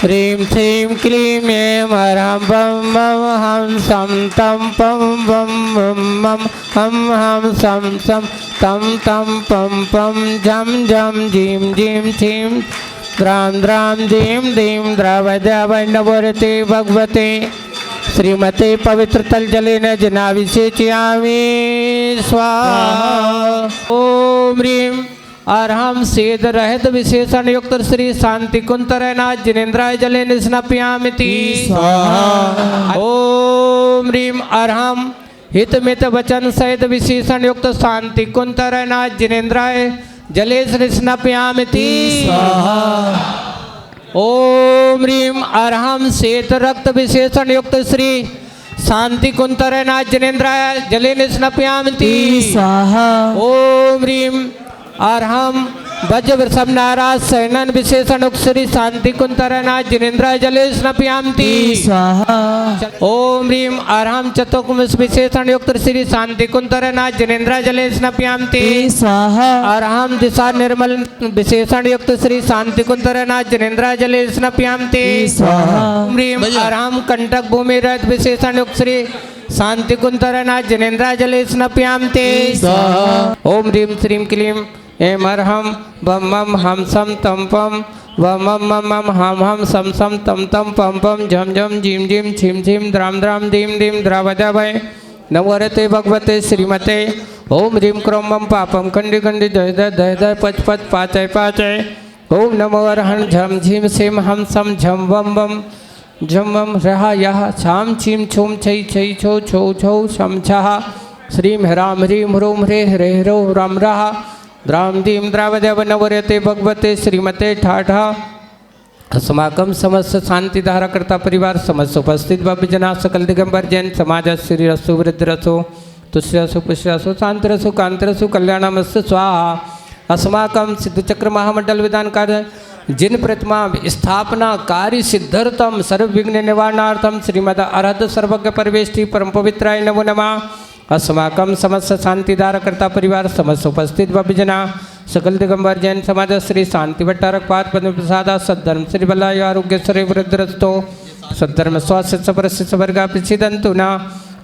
ह्रीं श्रीं क्लीं ऐं हरं बम बम हम सम तम पम बम बम मम हम सम सम तम तम पम पम झम झम झीं झीं छीं द्रां द्रां धीं धीं द्रवद्रवै नमोरते भगवते श्रीमते पवित्र तल जलेन जनाभिषेचयामि स्वाहा। ओम ह्रीं अर्हं सेद रहित विशेषण युक्त श्री शांति कुंतरनाथ जिनेन्द्राय जलेन स्नापयामि स्वाहा। ओम ह्रीं अर्हं हित मित वचन सहित विशेषण युक्त शांति कुंतरनाथ जिनेन्द्राय जले स्नापयामि स्वाहा। ओम ह्रीं अर्हं श्वेत रक्त विशेषण युक्त श्री शांति कुंतरनाथ जिनेन्द्राय जले स्नापयामि स्वाहा। ओम ह्रीं अर्हं वज्र वृषभ नाराज सैनन विशेषण युक्त श्री शांति कुंतरनाथ जिनेन्द्राय जले स्नापयामि स्वाहा। ओम ह्रीं अर्हं चतुर्मुख विशेषण युक्त श्री शांति कुंतरनाथ जिनेन्द्राय जले स्नापयामि स्वाहा। अर्हं दिशा निर्मल विशेषण युक्त श्री शांति कुंतरनाथ जिनेन्द्राय जले स्नापयामि स्वाहा। ओम ह्रीं अर्हं कंटक भूमि रहित विशेषण युक्त श्री शांति कुंतरनाथ जिनेन्द्राय जले स्नापयामि स्वाहा। ओम ह्रीं श्रीं क्लीं ऐं अर्हं बम मम हम सम तम पम वम मम मम हम सम सम तम तम पम पम झम झम झीं झीं छीं छीं द्रां द्रां धीं धीं द्रवद्रवै नमोरते भगवते श्रीमते। ओम ह्रीं क्रों मम पापम खंडि खंडि दय दय दय दय पच पच पाचय पाचय। ओम नमो अर्हं झम झीं सीं हम सम झम वम वम झम वम रहा यह छाम छीं छूम छै छै छो छो छो शम छः श्रीं ह्रां ह्रीं ह्रूं ह्रे ह्रे ह्रो राम रहा द्रां दीं द्रावदेव नवरते भगवते श्रीमते ठाठा। अस्माकं समस्त शांति धारा कर्ता परिवार समस्त उपस्थित भव्यजना सकल दिगंबर जैन समाज श्री रसु वृद्ध रसो तुष्यसु पुष्यसु शांतरसु कांतरसु कल्याणमस्तु स्वाहा। अस्माकं सिद्धचक्र महामंडल विधान कार्य जिन प्रतिमा स्थापना कार्य सिद्धर्थम सर्वविघ्न निवारणार्थम श्रीमद अरहत सर्वज्ञ परमेष्टि परम पवित्राय नमो नमः। अस्माकं समस्त शांतिधारा कर्ता परिवार समस्त उपस्थित भव्यजना सकल दिगंबर जैन समाज श्री शांति भट्टारक पाद पद्म प्रसाद सद्धर्म श्री बल्लाय आरोग्य श्री वृद्धरस्तो सद्धर्म स्वास्थ्य सपरस्य सवर्गा प्रसिदंतु न।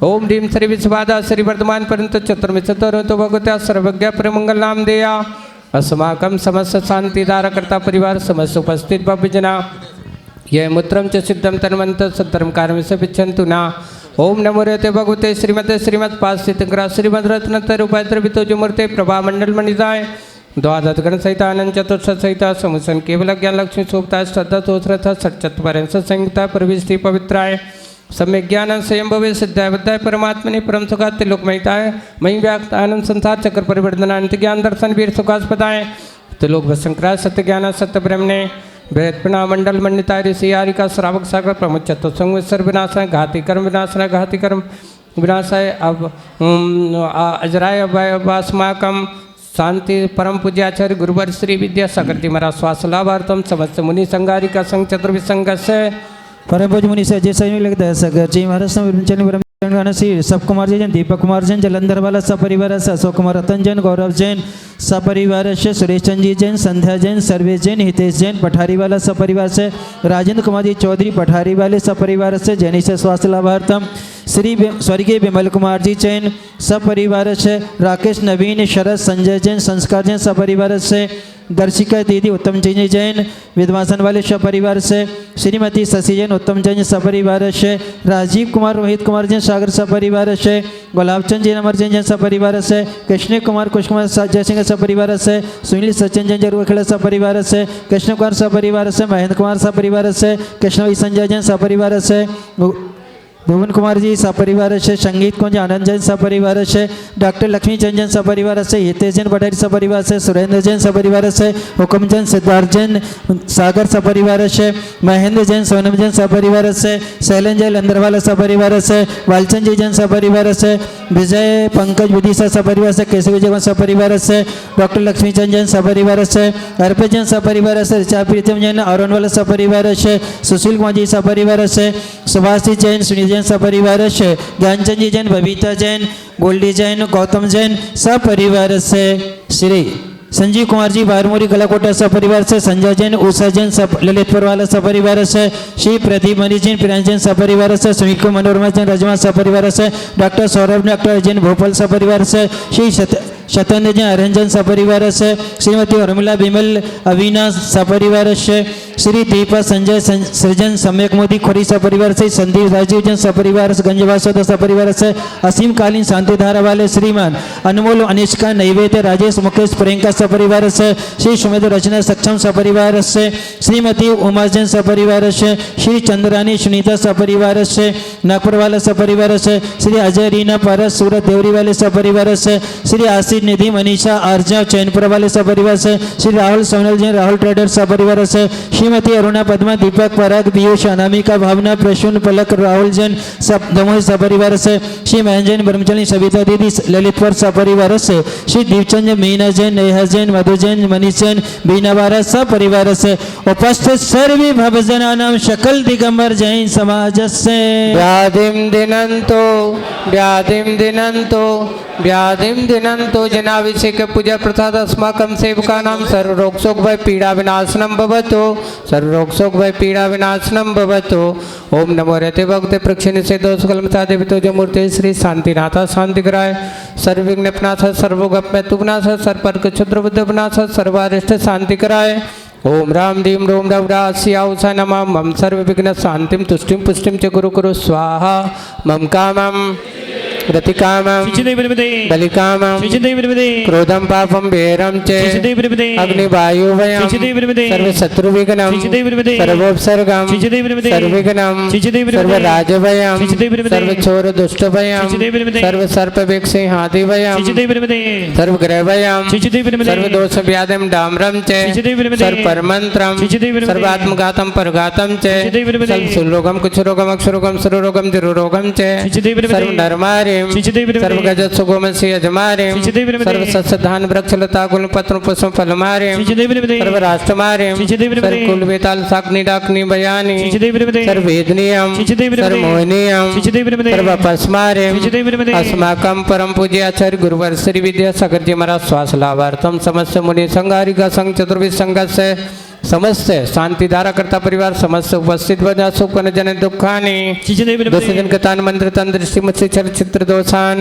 ओम ह्रीं श्री विश्वादा श्री वर्धमान पर्यंत चतुर्मिशतो भगवत्या सर्वज्ञ प्रमंगल नाम देया। अस्माकं समस्त शांतिधारा कर्ता परिवार समस्त उपस्थित भव्यजना ये मूत्रं च सिद्धं तन्वन्त सद्धर्म कार्यं स पिच्छन्तु न। ओम नमो रते भगवते श्रीमते श्रीमत्पास्थितग्रा श्रीमद्रत्नतर उपायत्र वितोजमूर्ते प्रभा मंडल मणिदाय द्वादश गण सहित आनंद चतुर्थ सहित समुसन केवल ज्ञान लक्ष्मी सोपता श्रद्धा तोत्रथ सच्चत्वरंस संयुक्ता प्रविष्टि पवित्राय सम्यक ज्ञान स्वयं भवे सिद्धाय बुद्धाय परमात्मने परम सुखात लोकमयताय मयि व्याक्त आनंद संसार चक्र परिवर्तनांत ज्ञान दर्शन वीर सुखास्पदाय त्रिलोक भशंकराय सत्य ज्ञान सत्य ब्रह्मणे वेदपणा मंडल मंडिता ऋषि आरिका श्रावक सागर प्रमुख चतुसंग विनाशाय घाती कर्म विनाशाय अब अजराय अस्माकं शांति परम पूज्याचार्य गुरुवर श्री विद्यासागर जी महाराज स्वास्थ्य लाभार्थम समस्त मुनि संगारिका संघ चतुर्विसंग से परम पूज्य मुनि से जैसा ही लगता है सागर जी महाराज श्री सब कुमार जैन दीपक कुमार जैन जलंधर वाला सपरिवार से अशोक कुमार रतन जैन गौरव जैन सपरिवार से सुरेश चंद जी जैन संध्या जैन सर्वेश जैन हितेश जैन पठारी वाला सपरिवार से राजेंद्र कुमार जी चौधरी पठारी वाले सपरिवार से जैनी से स्वास्थ्य लाभार्थम श्री स्वर्गीय विमल कुमार जी जैन सपरिवार से राकेश नवीन शरद संजय जैन संस्कार जैन सपरिवार से दर्शिका दीदी उत्तम जैन जैन विद्वासन वाले सपरिवार से श्रीमती शशि जैन उत्तम जैन सपरिवार से राजीव कुमार रोहित कुमार जैन सागर सपरिवार से गुलाबचंद जैन अमर जैन सपरिवार से कृष्ण कुमार कुश कुमार जयसिंह सपरिवार से सुनील सचिन जैन जरूरखेड़ा सपरिवार से कृष्ण कुमार सपरिवार से महेंद्र कुमार सपरिवार से कृष्ण संजय जैन सपरिवार से भुवन कुमार जी सपरिवार से संगीत कुंज आनंद जैन सपरिवार से डॉक्टर लक्ष्मी चंद जैन सपरिवार से हितेश जैन पटेल सपरिवार से सुरेंद्र जैन सपरिवार से हुक्म जैन सिद्धार्थ जैन सागर सपरिवार से महेंद्र जैन सोनम जैन सपरिवार से शैलन जैन लंदरवाला सपरिवार से वालचंद जी जैन सपरिवार से विजय पंकज विदिशा सपरिवार से केशव विजय सपरिवार से डॉक्टर लक्ष्मी चंद जैन सपरिवार से अर्पित जैन सपरिवार से ऋचा प्रीतम जैन औरनवाला सपरिवार से सुशील कुमार जी सपरिवार से सुभाष जैन सुनील जैन सपरिवार से ज्ञानचंद जी जैन बबीता जैन गोल्डी जैन गौतम जैन सपरिवार से श्री संजीव कुमार जी बारमोरी कलाकोटा सपरिवार से, संजय जैन, उषा जैन ललितपुर वाला सपरिवार से, श्री प्रदीप मणि जैन, प्रियांश जैन सपरिवार से, सुमिको मनोरमा जैन रजमा सपरिवार से, डॉक्टर सौरभ डॉक्टर जैन भोपाल सपरिवार से, श्री शतन जैन अरंजन सपरिवार से, श्रीमती उर्मिला विमल अविनाश सपरिवार से, श्री दीपा संजय सृजन सम्यक मोदी खोरी सपरिवार से, संदीप राजीव जैन सपरिवार से, गंजवासोदा सपरिवार से, असीम कालीन शांति धारा वाले श्रीमान अनमोल अनिष्का नैवेद्य राजेश मुकेश प्रियंका सपरिवार से, श्री सुमेध रचना सक्षम सपरिवार से, श्रीमती उमा जैन सपरिवार से, श्री चंद्रानी सुनीता सपरिवार से, नागपुर वाला सपरिवार से, श्री अजय रीना पारस सूरत देवरी वाले सपरिवार से, श्री आशीष निधि मनीषा आर्जा चैनपुर वाले सपरिवार से, श्री राहुल सोनल जैन राहुल ट्रेडर सपरिवार से, श्रीमती अरुणा पद्मा दीपक पराग पीयूष अनामिका भावना प्रसून पलक राहुल जैन सब दमोह सपरिवार से, श्री महेंद्र जैन ब्रह्मचारी सविता दीदी ललितपुर सपरिवार से, श्री दीपचंद मीना जैन नेहा जैन मधु जैन मनीष जैन बीना बारा सपरिवार से, उपस्थित सर्वे भवजनानां सकल दिगंबर जैन समाज से व्याधिम दिनंतो जनाभिषेक पूजा प्रसाद अस्माकं सेवकानां सर्वरोग शोक भय पीड़ा विनाशनम भवतु पीड़ा विनाशनम भवतु। ओम नमो रते भक्ते प्रक्षिण से दोष कलमता देवतो जो मूर्ति श्री शांतिनाथ शांतिग्राय सर्वविघ्नपनाथ सर्वोगप तुगनाथ सर्वपर्क क्षुद्र बुद्ध विनाश सर्वारिष्ट शांतिकराय। ओम राम दीम रोम रवरास्याउसा नमः मम सर्व विघ्न शांतिम तुष्टिम पुष्टिम च गुरु कुरु स्वाहा मम कामम रतिकामं बलिकामं क्रोधं पापं वेरं च अग्निवायुवयं सर्वशत्रुविघ्नं सर्वोपसर्गं सर्वविघ्नं सर्वराजभयं सर्वचोरदुष्टभयं सर्वसर्पविक्षिहादिभयं सर्वग्रहभयं सर्वदोषव्याधिं डाम्रं च सर्वपरमन्त्रं सर्वात्मघातं परघातं च सर्वसुरोगं कुष्ठरोगं अक्षरोगं सुरोगं जरुरोगं च सर्वनरमारि सर्वगजत सुगोमसी यजमारे सर्वसत्सधान वृक्षलता गुण पत्र पुष्प फलमारे सर्वराष्ट्रमारे सर्वकुल वेताल साग्नि डाक्नि बयानी सर्ववेदनीयम सर्वमोहनीयम सर्वपस्मारे अस्माकं परम पूज्य आचार्य गुरुवर श्री विद्या सागर जी महाराज स्वास लाभार्थम समस्त मुनि संगारिका संघ चतुर्विद संघ से समस्त शांति धारा करता परिवार समस्त उपस्थित बजा सुखन जन दुखानि दोषजन कतान मंत्र तन दृष्टि मत्स्य चलचित्र दोषान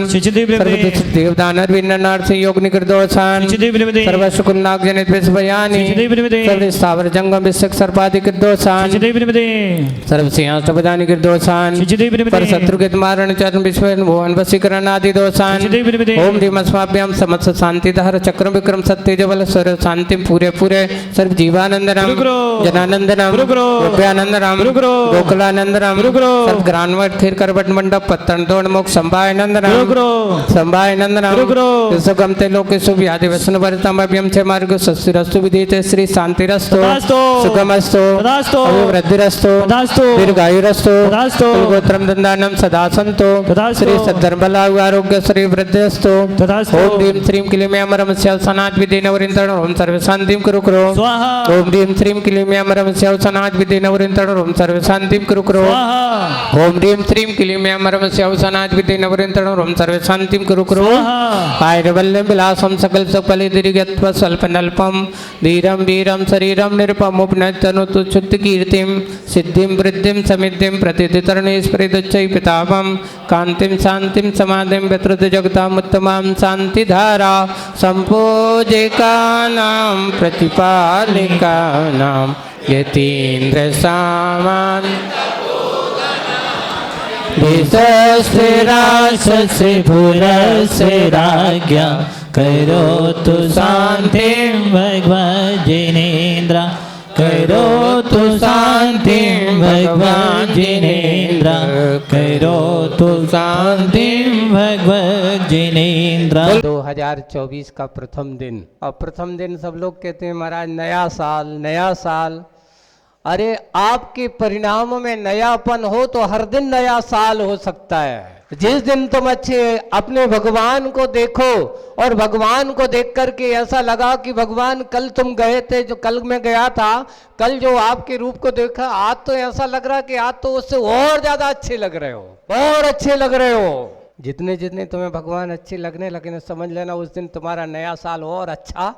देवदानर विन्ननार्थ योग निकर दोषान सर्व सुकुल नाग जनित विष बयानी सर्व स्थावर जंगम विषक सर्पाधिक दोषान सर्व सिंहासन बदानी कर दोषान पर शत्रु के मारण चरण विश्व भुवन वशीकरण आदि दोषान ओम ह्रीम अस्माभ्याम समस्त शांति धारा चक्रम विक्रम सत्य जबल सर्व शांति पूरे पूरे सर्व जीवानंद जनानंदनम रूपयानंदनम गोकुलानंदनम सर्वग्रानवट खीर करवट मंडप पत्तन तोड़ मुख संभाय नंदनम सुगमते लोके सुव्याधि व्यसन वर्तम अभ्यम चे मार्ग सस्तिरस्तु विदिते श्री शांतिरस्तु सुगमस्तु अभिवृद्धिरस्तु दीर्घायुरस्तु कुलगोत्रम दंदानम सदा संतो श्री सद्धर्मला आरोग्य श्री वृद्धिरस्तु ओम ह्रीम श्रीम क्लीम्यामरम स्यासनात् विदिनवरिंतण ओम सर्व शांतिम कुरु कुरु ओम ह्रीम श्रीम क्लीम्यामरम स्यासनात् विदिनवरिंतण ओम सर्व शांतिम कुरु कुरु ओम ह्रीम श्रीम क्लीम्यामरम स्यासनात् विदिनवरिंतण ओम सर्व शांतिम कुरु कुरु आयुर्वल्लम विलासम सकल सकल दीर्घत्व स्वल्पनल्पम धीरम वीरम शरीरम निरुपम उपनतनु तुच्छुद्ध कीर्तिम सिद्धिम वृद्धिम समिद्धिम प्रतिदितरणे स्फुरिदुच्चै पितामहं कांतिम शांतिम समाधिम व्यत्रत जगताम उत्तमां शांतिधारा संपूजिकानां प्रतिपालिकानां यतीन्द्र सामान राज्ञा करोतु शांतिं भगवान् जिनेन्द्र करोतु शांतिं भगवान् जिनेन्द्र करोतु शांतिं भगवान् जिनेन्द्र। 2024 का प्रथम दिन और प्रथम दिन सब लोग कहते हैं महाराज नया साल। अरे आपके परिणामों में नयापन हो तो हर दिन नया साल हो सकता है। जिस दिन तुम अच्छे अपने भगवान को देखो और भगवान को देख करके ऐसा लगा कि भगवान कल तुम गए थे, जो कल मैं गया था, कल जो आपके रूप को देखा, आज तो ऐसा लग रहा कि आज तो उससे और ज्यादा अच्छे लग रहे हो, और अच्छे लग रहे हो। जितने जितने तुम्हें भगवान अच्छे लगने लगे समझ लेना उस दिन तुम्हारा नया साल और अच्छा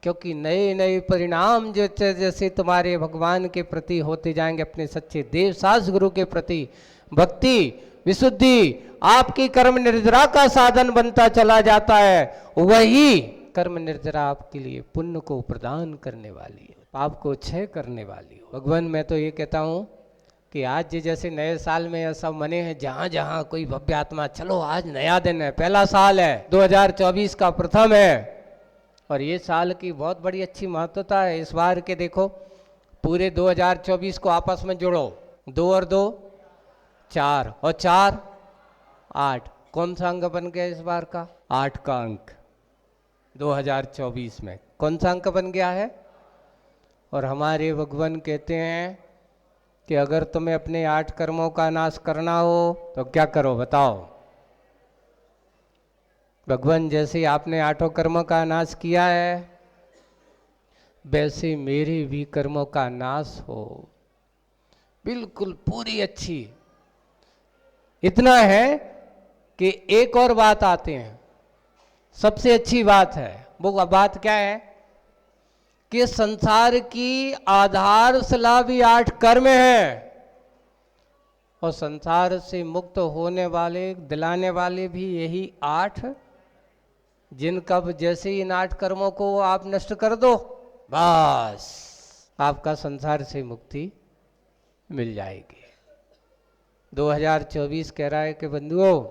क्योंकि नए नए परिणाम जैसे जैसे तुम्हारे भगवान के प्रति होते जाएंगे, अपने सच्चे देव सास गुरु के प्रति भक्ति विशुद्धि आपकी कर्म निर्जरा का साधन बनता चला जाता है। वही कर्म निर्जरा आपके लिए पुण्य को प्रदान करने वाली है, पाप को क्षय करने वाली है। भगवान मैं तो ये कहता हूँ कि आज जैसे नए साल में सब मने हैं, जहाँ जहाँ कोई भव्य आत्मा, चलो आज नया दिन है, पहला साल है, 2024 का प्रथम है, और ये साल की बहुत बड़ी अच्छी महत्वता है। इस बार के देखो पूरे 2024 को आपस में जोड़ो, 2 और 2 4 और 4 8, कौन सा अंक बन गया इस बार का? 8 का अंक 2024 में कौन सा अंक बन गया है? और हमारे भगवान कहते हैं कि अगर तुम्हें अपने 8 कर्मों का नाश करना हो तो क्या करो बताओ। भगवान जैसे आपने 8 कर्मों का नाश किया है, वैसे मेरे भी कर्मों का नाश हो, बिल्कुल पूरी अच्छी। इतना है कि एक और बात आते हैं, सबसे अच्छी बात है। वो बात क्या है कि संसार की आधारशिला भी 8 कर्म है, और संसार से मुक्त होने वाले दिलाने वाले भी यही 8, जिनका जैसे इन 8 कर्मों को आप नष्ट कर दो, बस आपका संसार से मुक्ति मिल जाएगी। 2024 कह रहा है कि बंधुओं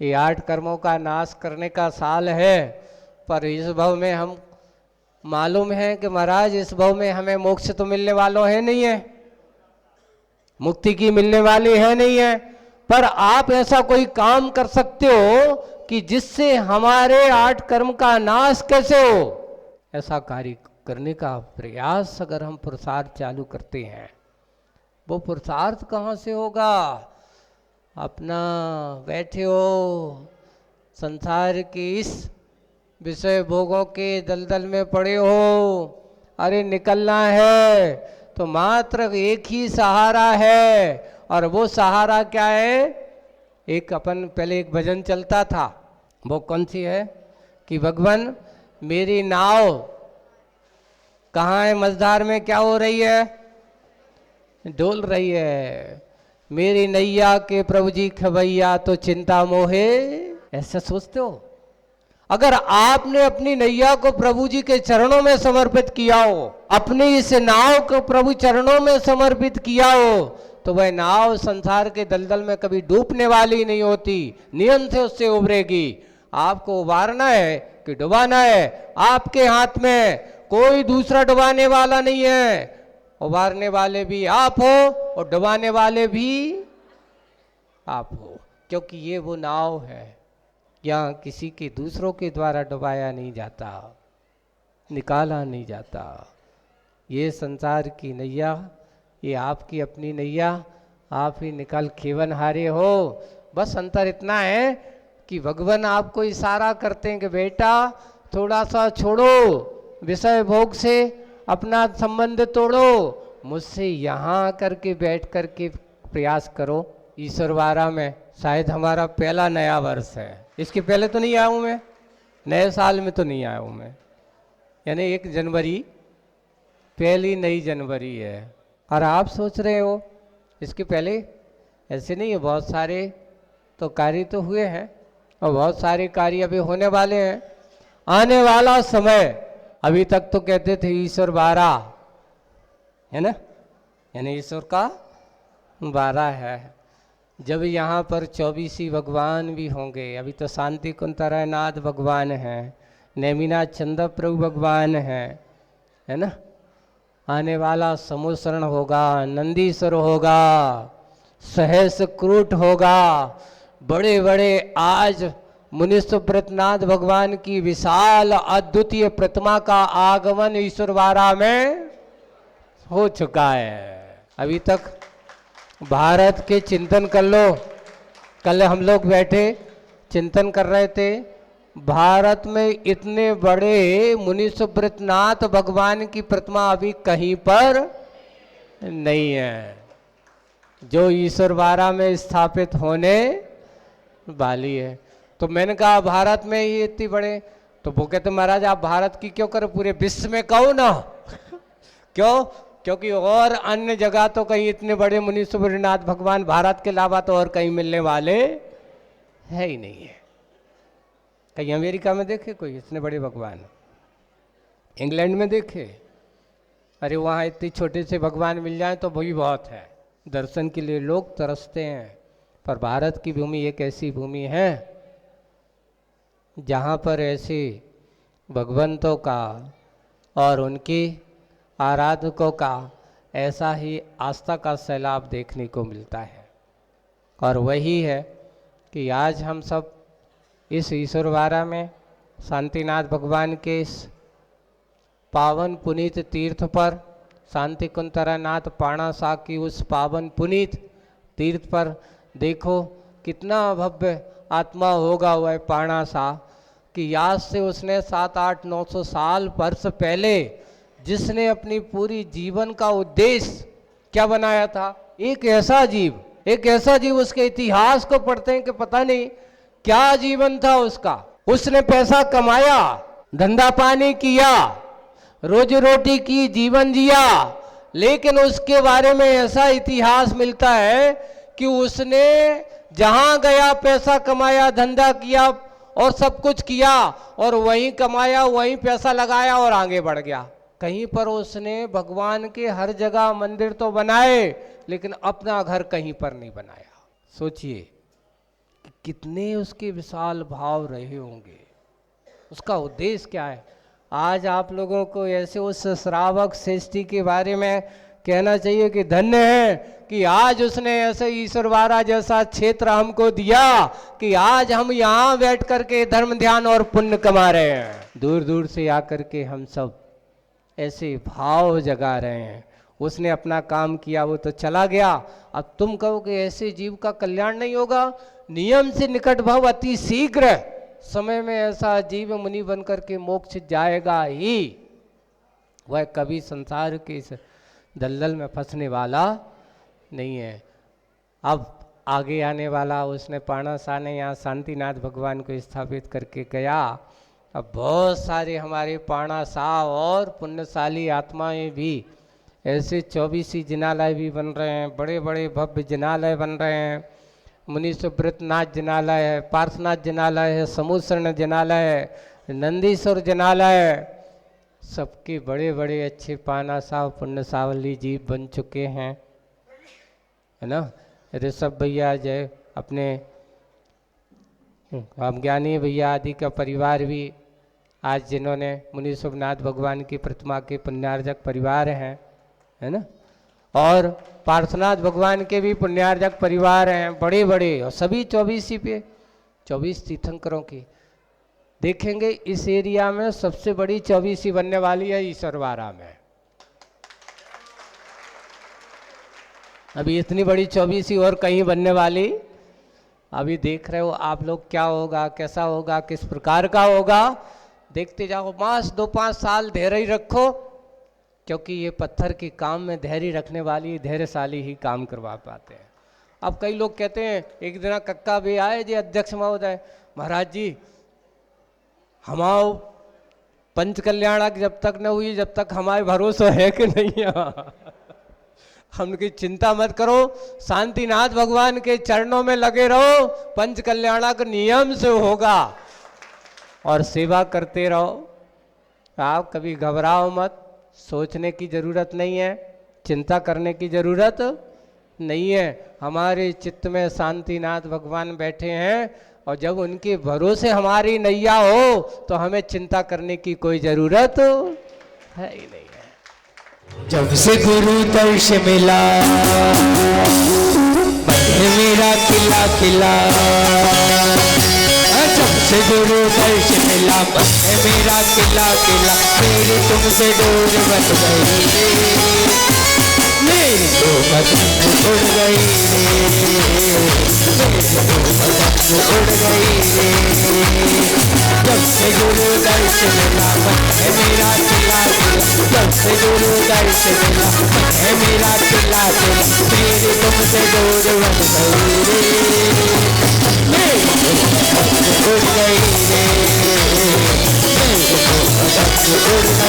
ये 8 कर्मों का नाश करने का साल है, पर इस भव में हम मालूम है कि महाराज इस भव में हमें मोक्ष तो मिलने वालों है नहीं है, मुक्ति की मिलने वाली है नहीं है, पर आप ऐसा कोई काम कर सकते हो कि जिससे हमारे 8 कर्म का नाश कैसे हो। ऐसा कार्य करने का प्रयास अगर हम पुरुषार्थ चालू करते हैं, वो पुरुषार्थ कहाँ से होगा? अपना बैठे हो संसार के इस विषय भोगों के दलदल में पड़े हो, अरे निकलना है तो मात्र एक ही सहारा है, और वो सहारा क्या है? एक अपन पहले एक भजन चलता था, वो कौन सी है कि भगवान मेरी नाव कहाँ है? मझधार में क्या हो रही है? डोल रही है। मेरी नैया के प्रभु जी खवैया तो चिंता मोहे, ऐसा सोचते हो? अगर आपने अपनी नैया को प्रभु जी के चरणों में समर्पित किया हो, अपनी इस नाव को प्रभु चरणों में समर्पित किया हो, तो वह नाव संसार के दलदल में कभी डूबने वाली नहीं होती, नियम से उससे उभरेगी। आपको उबारना है कि डुबाना है, आपके हाथ में, कोई दूसरा डुबाने वाला नहीं है। उबारने वाले भी आप हो और डुबाने वाले भी आप हो, क्योंकि ये वो नाव है, यहाँ किसी के दूसरों के द्वारा डुबाया नहीं जाता, निकाला नहीं जाता। ये संसार की नैया, ये आपकी अपनी नैया, आप ही निकाल खेवन हारे हो। बस अंतर इतना है कि भगवान आपको इशारा करते हैं कि बेटा थोड़ा सा छोड़ो, विषय भोग से अपना संबंध तोड़ो, मुझसे यहाँ करके बैठ करके प्रयास करो। ईश्वरवारा में शायद हमारा पहला नया वर्ष है, इसके पहले तो नहीं आया हूँ मैं, नए साल में तो नहीं आया हूँ मैं, यानी 1 जनवरी पहली नई जनवरी है। और आप सोच रहे हो इसके पहले? ऐसे नहीं है, बहुत सारे तो कार्य तो हुए हैं और बहुत सारे कार्य अभी होने वाले हैं। आने वाला समय, अभी तक तो कहते थे ईश्वर 12 है ना, यानी ईश्वर का 12 है। जब यहाँ पर 24 ही भगवान भी होंगे, अभी तो शांति कुंतरनाथ भगवान हैं, नेमिनाथ चंद्र प्रभु भगवान हैं, है ना। आने वाला समुसरण होगा, नंदीश्वर होगा, सहस क्रूट होगा, बड़े बड़े आज मुनिसुब्रतनाथ भगवान की विशाल अद्वितीय प्रतिमा का आगमन ईश्वरवारा में हो चुका है। अभी तक भारत के चिंतन कर लो, कल हम लोग बैठे चिंतन कर रहे थे, भारत में इतने बड़े मुनिसुब्रतनाथ भगवान की प्रतिमा अभी कहीं पर नहीं है, जो ईश्वरवारा में स्थापित होने वाली है। तो मैंने कहा भारत में ये इतने बड़े तो वो कहते महाराज आप भारत की क्यों करो, पूरे विश्व में कहो ना। क्यों? क्योंकि और अन्य जगह तो कहीं इतने बड़े मुनि सुब्रनाथ भगवान भारत के अलावा तो और कहीं मिलने वाले है ही नहीं है। कहीं अमेरिका में देखे कोई इतने बड़े भगवान, इंग्लैंड में देखे, अरे वहाँ इतने छोटे से भगवान मिल जाए तो वही बहुत है, दर्शन के लिए लोग तरसते हैं। पर भारत की भूमि एक ऐसी भूमि है जहाँ पर ऐसे भगवंतों का और उनकी आराधकों का ऐसा ही आस्था का सैलाब देखने को मिलता है। और वही है कि आज हम सब इस ईश्वरवारा में शांतिनाथ भगवान के इस पावन पुनीत तीर्थ पर, शांति कुंतरानाथ पाणासा की उस पावन पुनीत तीर्थ पर देखो कितना भव्य आत्मा होगा वह पाणासा, कि आज से उसने 700-800-900 साल वर्ष पहले जिसने अपनी पूरी जीवन का उद्देश्य क्या बनाया था, एक ऐसा जीव, उसके इतिहास को पढ़ते हैं कि पता नहीं क्या जीवन था उसका। उसने पैसा कमाया, धंधा पानी किया, रोजी रोटी की, जीवन जिया, लेकिन उसके बारे में ऐसा इतिहास मिलता है कि उसने जहां गया पैसा कमाया, धंधा किया और सब कुछ किया, और वहीं कमाया वहीं पैसा लगाया और आगे बढ़ गया। कहीं पर उसने भगवान के हर जगह मंदिर तो बनाए लेकिन अपना घर कहीं पर नहीं बनाया। सोचिए कि कितने उसके विशाल भाव रहे होंगे, उसका उद्देश्य क्या है। आज आप लोगों को ऐसे उस श्रावक श्रेष्ठी के बारे में कहना चाहिए कि धन्य है कि आज उसने ऐसे ईश्वरवारा जैसा क्षेत्र हमको दिया कि आज हम यहाँ बैठ करके धर्म ध्यान और पुण्य कमा रहे हैं। दूर दूर से आकर के हम सब ऐसे भाव जगा रहे हैं। उसने अपना काम किया, वो तो चला गया। अब तुम कहो कि ऐसे जीव का कल्याण नहीं होगा। नियम से निकट भाव अति शीघ्र समय में ऐसा जीव मुनि बनकर के मोक्ष जाएगा ही। वह कभी संसार के इस दलदल में फंसने वाला नहीं है। अब आगे आने वाला उसने पाणासा ने यहाँ शांतिनाथ भगवान को स्थापित करके गया। अब बहुत सारे हमारे पाणासा और पुण्यशाली आत्माएं भी ऐसे 24 जिनालय भी बन रहे हैं, बड़े बड़े भव्य जिनालय बन रहे हैं। मुनि सुब्रतनाथ जिनालय है, पार्श्वनाथ जिनालय है, समुद्रशरण जिनालय है, नंदीश्वर जिनालय है। सबके बड़े बड़े अच्छे पाणासा पुण्यशाली जीव बन चुके हैं, है ना। ऋषभ भैया जय अपने हम ज्ञानी भैया आदि का परिवार भी आज जिन्होंने मुनि सुब्रतनाथ भगवान की प्रतिमा के पुण्यार्जक परिवार हैं, है ना। और पार्श्वनाथ भगवान के भी पुण्यार्जक परिवार हैं बड़े बड़े, और सभी 24 तीर्थंकरों की देखेंगे। इस एरिया में सबसे बड़ी 24 बनने वाली है ईश्वरवारा में। अभी इतनी बड़ी 24 और कहीं बनने वाली, अभी देख रहे हो आप लोग क्या होगा, कैसा होगा, किस प्रकार का होगा। देखते जाओ, मास 2-5 साल धैर्य ही रखो, क्योंकि ये पत्थर के काम में धैर्य रखने वाली धैर्यशाली ही काम करवा पाते हैं। अब कई लोग कहते हैं, एक दिन कक्का भी आए जी अध्यक्ष महोदय, महाराज जी हमाओ पंच कल्याणक जब तक न हुई जब तक हमारे भरोसा है कि नहीं है। हमकी चिंता मत करो, शांतिनाथ भगवान के चरणों में लगे रहो, पंच कल्याणक नियम से होगा और सेवा करते रहो। आप कभी घबराओ मत, सोचने की जरूरत नहीं है, चिंता करने की जरूरत नहीं है। हमारे चित्त में शांतिनाथ भगवान बैठे हैं, और जब उनके भरोसे हमारी नैया हो तो हमें चिंता करने की कोई जरूरत है ही नहीं है। जब से गुरु दर्श मिला मन मेरा खिला खिला, जब से गुरु दर्श मिला मन मेरा खिला खिला, मेरी तुमसे डोर बन गई रे, मेरी तो बदन उड़ गई रे, मेरी तो बदन उड़ गई रे। जब से गुरु दर्श मिला मन मेरा खिला खिला, जब से गुरु दर्श मिला मन मेरा खिला खिला, मेरी तुमसे डोर बन गई रे, मेरी तो बदन उड़ गई रे, मेरे तो पतंग उड़